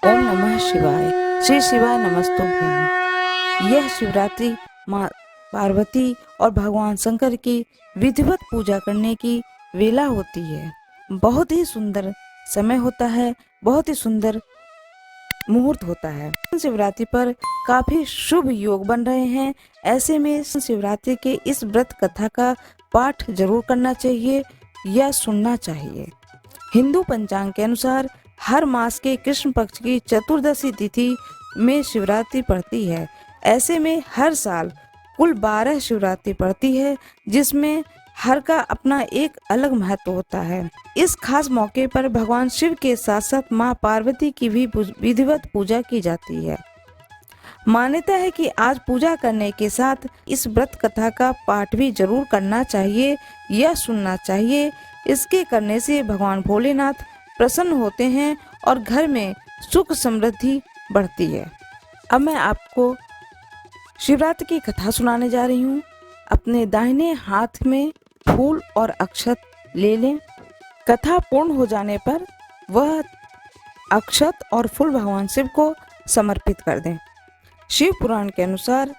ओम नमः शिवाय। श्री शिवाय नमस्तुभ्यं। यह शिवरात्रि माँ पार्वती और भगवान शंकर की विधिवत पूजा करने की वेला होती है। बहुत ही सुंदर समय होता है, बहुत ही सुंदर मुहूर्त होता है। शिवरात्रि पर काफी शुभ योग बन रहे हैं। ऐसे में शिवरात्रि के इस व्रत कथा का पाठ जरूर करना चाहिए या सुनना चाहिए। हिंदू पंचांग के अनुसार हर मास के कृष्ण पक्ष की चतुर्दशी तिथि में शिवरात्रि पड़ती है। ऐसे में हर साल कुल 12 शिवरात्रि पड़ती है, जिसमें हर का अपना एक अलग महत्व होता है। इस खास मौके पर भगवान शिव के साथ साथ माँ पार्वती की भी विधिवत पूजा की जाती है। मान्यता है कि आज पूजा करने के साथ इस व्रत कथा का पाठ भी जरूर करना चाहिए या सुनना चाहिए। इसके करने से भगवान भोलेनाथ प्रसन्न होते हैं और घर में सुख समृद्धि बढ़ती है। अब मैं आपको शिवरात्रि की कथा सुनाने जा रही हूँ। अपने दाहिने हाथ में फूल और अक्षत ले लें। कथा पूर्ण हो जाने पर वह अक्षत और फूल भगवान शिव को समर्पित कर दें। शिव पुराण के अनुसार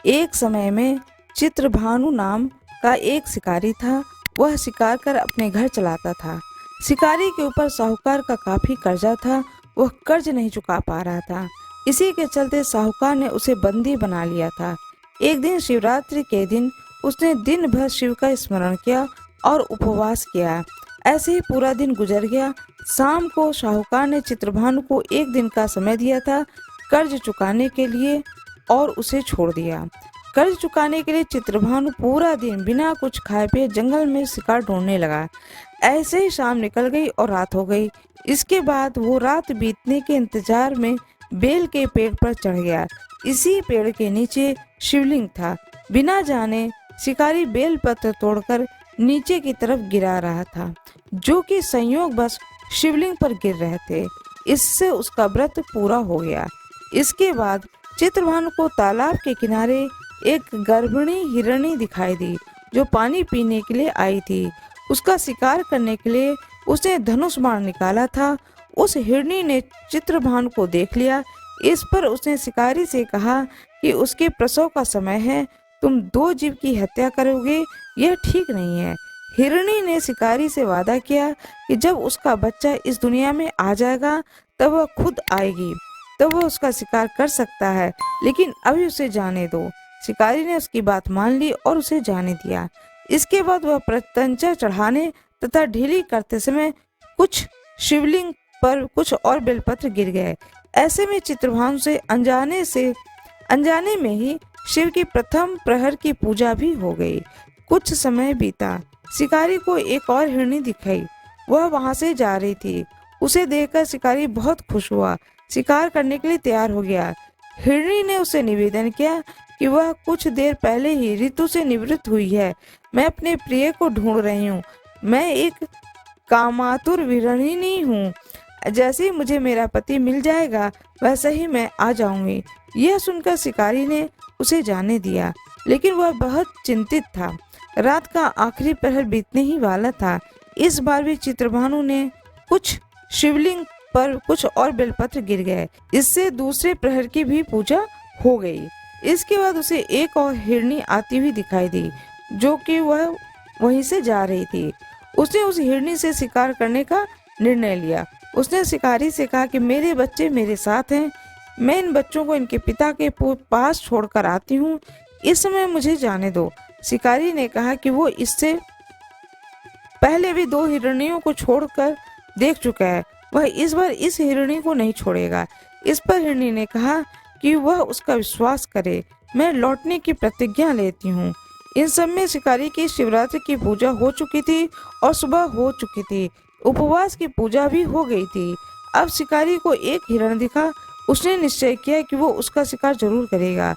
एक समय में चित्रभानु नाम का एक शिकारी था। वह शिकार कर अपने घर चलाता था। शिकारी के ऊपर साहूकार का काफी कर्जा था। वह कर्ज नहीं चुका पा रहा था। इसी के चलते साहूकार ने उसे बंदी बना लिया था। एक दिन शिवरात्रि के दिन उसने दिन भर शिव का स्मरण किया और उपवास किया। ऐसे ही पूरा दिन गुजर गया। शाम को साहूकार ने चित्रभानु को एक दिन का समय दिया था कर्ज चुकाने के लिए और उसे छोड़ दिया। कर्ज चुकाने के लिए चित्रभानु पूरा दिन बिना कुछ खाए पिए जंगल में शिकार ढूंढने लगा। ऐसे ही शाम निकल गई और रात हो गई। इसके बाद वो रात बीतने के इंतजार में बेल के पेड़ पर चढ़ गया। इसी पेड़ के नीचे शिवलिंग था। बिना जाने शिकारी बेल पत्र तोड़कर नीचे की तरफ गिरा रहा था, जो कि संयोगवश शिवलिंग पर गिर रहे थे। इससे उसका व्रत पूरा हो गया। इसके बाद चित्रभानु को तालाब के किनारे एक गर्भिणी हिरणी दिखाई दी, जो पानी पीने के लिए आई थी। उसका शिकार करने के लिए उसने धनुष बाण निकाला था। उस हिरणी ने चित्रभानु को देख लिया। इस पर उसने शिकारी से कहा कि उसके प्रसव का समय है, तुम 2 जीव की हत्या करोगे, यह ठीक नहीं है। हिरणी ने शिकारी से वादा किया कि जब उसका बच्चा इस दुनिया में आ जाएगा तब वह खुद आएगी, तब वह उसका शिकार कर सकता है, लेकिन अभी उसे जाने दो। शिकारी ने उसकी बात मान ली और उसे जाने दिया। इसके बाद वह प्रत्यंचा चढ़ाने तथा ढीली करते समय कुछ शिवलिंग पर कुछ और बेलपत्र गिर गए। ऐसे में चित्रभानु से अनजाने में ही शिव की प्रथम प्रहर की पूजा भी हो गई। कुछ समय बीता। शिकारी को एक और हिरणी दिखाई। वह वहां से जा रही थी। उसे देखकर शिकारी बहुत खुश हुआ, शिकार करने के लिए तैयार हो गया। हिरणी ने उसे निवेदन किया कि वह कुछ देर पहले ही ऋतु से निवृत्त हुई है। मैं अपने प्रिय को ढूंढ रही हूँ। मैं एक कामातुर विरहिणी हूँ। जैसे ही मुझे मेरा पति मिल जाएगा वैसे ही मैं आ जाऊंगी। यह सुनकर शिकारी ने उसे जाने दिया, लेकिन वह बहुत चिंतित था। रात का आखिरी प्रहर बीतने ही वाला था। इस बार भी चित्रभानु ने कुछ शिवलिंग पर कुछ और बेलपत्र गिर गए। इससे दूसरे प्रहर की भी पूजा हो गई। इसके बाद उसे एक और हिरणी आती हुई दिखाई दी, जो कि वह वहीं से जा रही थी। उसने उस हिरणी से शिकार करने का निर्णय लिया। उसने शिकारी से कहा कि मेरे बच्चे मेरे साथ हैं, मैं इन बच्चों को इनके पिता के पास छोड़कर आती हूँ, इस समय मुझे जाने दो। शिकारी ने कहा कि वो इससे पहले भी 2 हिरणियों को छोड़कर देख चुका है, वह इस बार इस हिरणी को नहीं छोड़ेगा। इस पर हिरणी ने कहा कि वह उसका विश्वास करे, मैं लौटने की प्रतिज्ञा लेती हूँ। इन सब में शिकारी की शिवरात्रि की पूजा हो चुकी थी और सुबह हो चुकी थी। उपवास की पूजा भी हो गई थी। अब शिकारी को एक हिरण दिखा। उसने निश्चय किया कि वो उसका शिकार जरूर करेगा।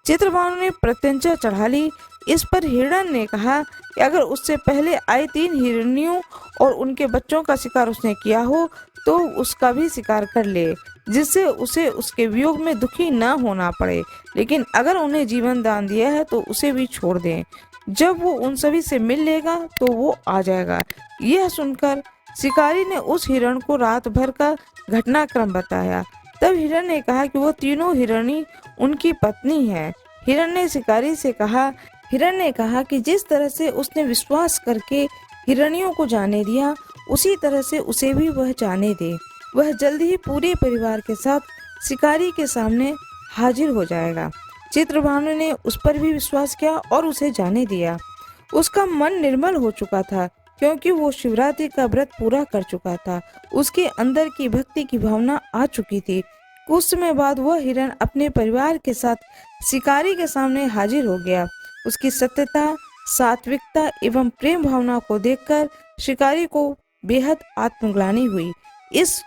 चित्रभानु ने प्रत्यंचा चढ़ा ली। इस पर हिरण ने कहा कि अगर उससे पहले आई 3 हिरनियों और उनके बच्चों का शिकार उसने किया हो तो उसका भी शिकार कर ले, जिससे उसे उसके वियोग में दुखी न होना पड़े। लेकिन अगर उन्हें जीवन दान दिया है तो उसे भी छोड़ दें। जब वो उन सभी से मिल लेगा तो वो आ जाएगा। यह सुनकर शिकारी ने उस हिरण को रात भर का घटनाक्रम बताया। तब हिरण ने कहा कि वो तीनों हिरणी उनकी पत्नी है। हिरण ने शिकारी से कहा कि जिस तरह से उसने विश्वास करके हिरणियों को जाने दिया, उसी तरह से उसे भी वह जाने दे। वह जल्द ही पूरे परिवार के साथ शिकारी के सामने हाजिर हो जाएगा। चित्रभानु ने उस पर भी विश्वास किया और उसे जाने दिया। उसका मन निर्मल हो चुका था, क्योंकि वो शिवरात्रि का व्रत पूरा कर चुका था। उसके अंदर की भक्ति की भावना आ चुकी थी। कुछ समय बाद वह हिरण अपने परिवार के साथ शिकारी के सामने हाजिर हो गया। उसकी सत्यता, सात्विकता एवं प्रेम भावना को देखकर शिकारी को बेहद आत्मग्लानि हुई। इस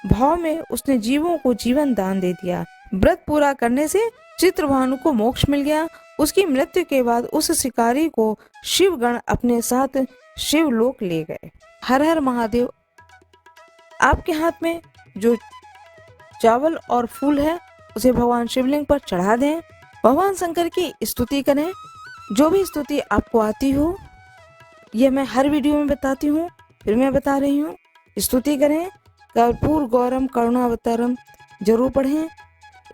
भाव में उसने जीवों को जीवन दान दे दिया। व्रत पूरा करने से चित्रभानु को मोक्ष मिल गया। उसकी मृत्यु के बाद उस शिकारी को शिवगण अपने साथ शिवलोक ले गए। हर हर महादेव। आपके हाथ में जो चावल और फूल है उसे भगवान शिवलिंग पर चढ़ा दें। भगवान शंकर की स्तुति करें। जो भी स्तुति आपको आती हो, यह मैं हर वीडियो में बताती हूँ, फिर मैं बता रही हूँ। स्तुति करें। कर्पूर गौरम करुणावतारम जरूर पढ़ें।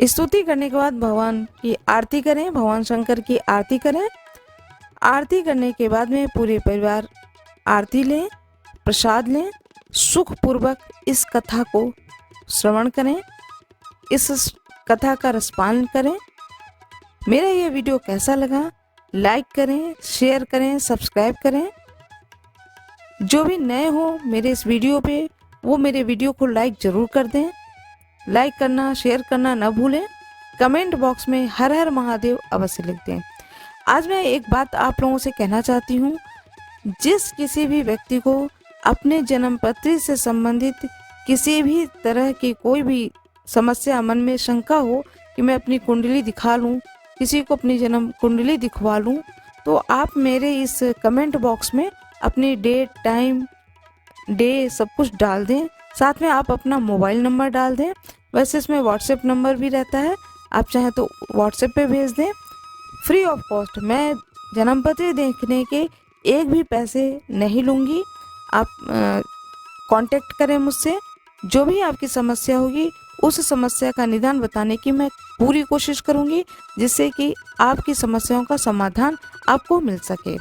स्तुति करने के बाद भगवान की आरती करें, भगवान शंकर की आरती करें। आरती करने के बाद में पूरे परिवार आरती लें, प्रसाद लें, सुखपूर्वक इस कथा को श्रवण करें, इस कथा का रसपान करें। मेरा ये वीडियो कैसा लगा, लाइक करें, शेयर करें, सब्सक्राइब करें। जो भी नए हो मेरे इस वीडियो पे, वो मेरे वीडियो को लाइक जरूर कर दें। लाइक करना, शेयर करना ना भूलें। कमेंट बॉक्स में हर हर महादेव अवश्य लिख दें। आज मैं एक बात आप लोगों से कहना चाहती हूँ। जिस किसी भी व्यक्ति को अपने जन्म पत्री से संबंधित किसी भी तरह की कोई भी समस्या, मन में शंका हो कि मैं अपनी कुंडली दिखा लूँ, किसी को अपनी जन्म कुंडली दिखवा लूँ, तो आप मेरे इस कमेंट बॉक्स में अपनी डेट, टाइम, डे सब कुछ डाल दें। साथ में आप अपना मोबाइल नंबर डाल दें। वैसे इसमें व्हाट्सएप नंबर भी रहता है, आप चाहें तो व्हाट्सएप पे भेज दें। Free of cost. मैं जन्मपत्री देखने के एक भी पैसे नहीं लूँगी। आप कांटेक्ट करें मुझसे। जो भी आपकी समस्या होगी, उस समस्या का निदान बताने की मैं पूरी कोशिश करूँगी, जिससे कि आपकी समस्याओं का समाधान आपको मिल सके।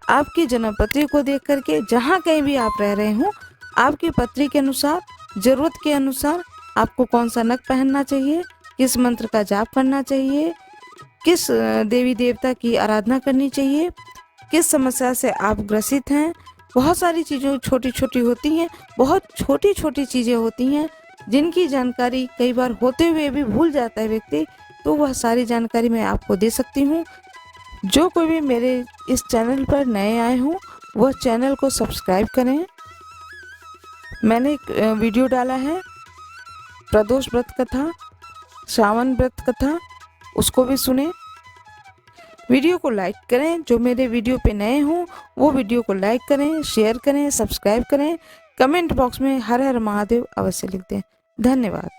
आपकी जन्मपत्री को देख करके जहाँ कहीं भी आप रह रहे हो, आपकी पत्री के अनुसार, जरूरत के अनुसार आपको कौन सा नग पहनना चाहिए, किस मंत्र का जाप करना चाहिए, किस देवी देवता की आराधना करनी चाहिए, किस समस्या से आप ग्रसित हैं। बहुत सारी चीज़ें छोटी छोटी होती हैं, बहुत छोटी छोटी चीज़ें होती हैं जिनकी जानकारी कई बार होते हुए भी भूल जाता है व्यक्ति। तो वह सारी जानकारी मैं आपको दे सकती हूँ। जो कोई भी मेरे इस चैनल पर नए आए हों, वह चैनल को सब्सक्राइब करें। मैंने एक वीडियो डाला है प्रदोष व्रत कथा, श्रावण व्रत कथा, उसको भी सुने। वीडियो को लाइक करें। जो मेरे वीडियो पे नए हों वो वीडियो को लाइक करें, शेयर करें, सब्सक्राइब करें। कमेंट बॉक्स में हर हर महादेव अवश्य लिख दें। धन्यवाद।